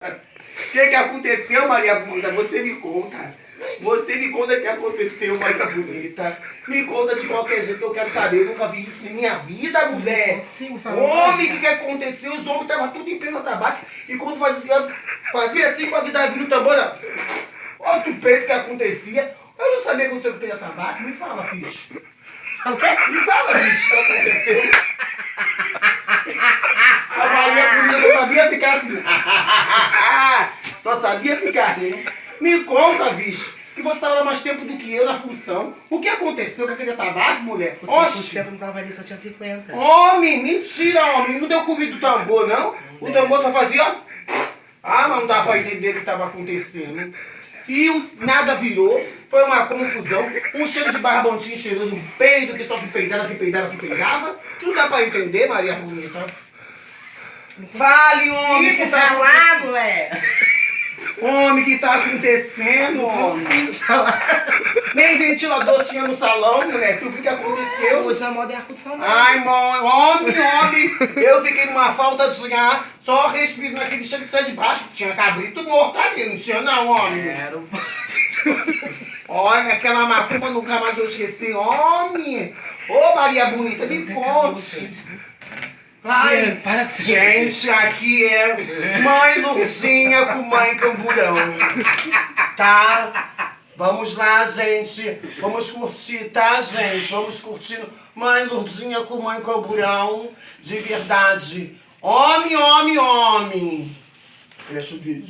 O que aconteceu, Maria Bonita? Você me conta. Você me conta o que aconteceu, Maria Bonita. Me conta de qualquer jeito que eu quero saber. Eu nunca vi isso em minha vida, mulher. Homem, o que aconteceu? Os homens estavam tudo em pé no tabaco. E quando fazia assim, quando estava vindo o tambor, olha o peito que acontecia. Eu não sabia o que aconteceu com o peito de tabaco. Me fala, bicho. O quê? Me fala, bicho, o que aconteceu. A Maria Bonita só sabia ficar assim. Só sabia ficar rindo. Me conta, bicho, que você estava lá mais tempo do que eu na função. O que aconteceu com aquele tabaco, mulher? Você não tava ali, só tinha 50. Homem, mentira, homem. Não deu comida do tambor, não? O tambor só fazia, ó. Ah, mas não dá pra entender o que estava acontecendo. E nada virou. Foi uma confusão. Um cheiro de barbontinho cheiroso, um peido que só que peidava, que peidava, que peidava. Não dá pra entender, Maria Bonita. Fale, homem, que tá falar, mulher. Homem, que tá acontecendo, homem? Nem ventilador tinha no salão, mulher. Tu viu o que aconteceu? Hoje a moda é ar-condicionado. Ai, homem. Eu fiquei numa falta de ar, só respiro naquele cheiro que sai de baixo. Tinha cabrito morto ali, não tinha não, homem. Era. Olha, aquela macumba nunca mais eu esqueci, homem. Ô, Maria Bonita, me conte. Ai, para com isso. gente, aqui é Mãe Lourdinha com Mãe Camburão, tá? Vamos lá, gente. Vamos curtir, tá, gente? Vamos curtindo Mãe Lourdinha com Mãe Camburão, de verdade. Homem. Fecha o vídeo.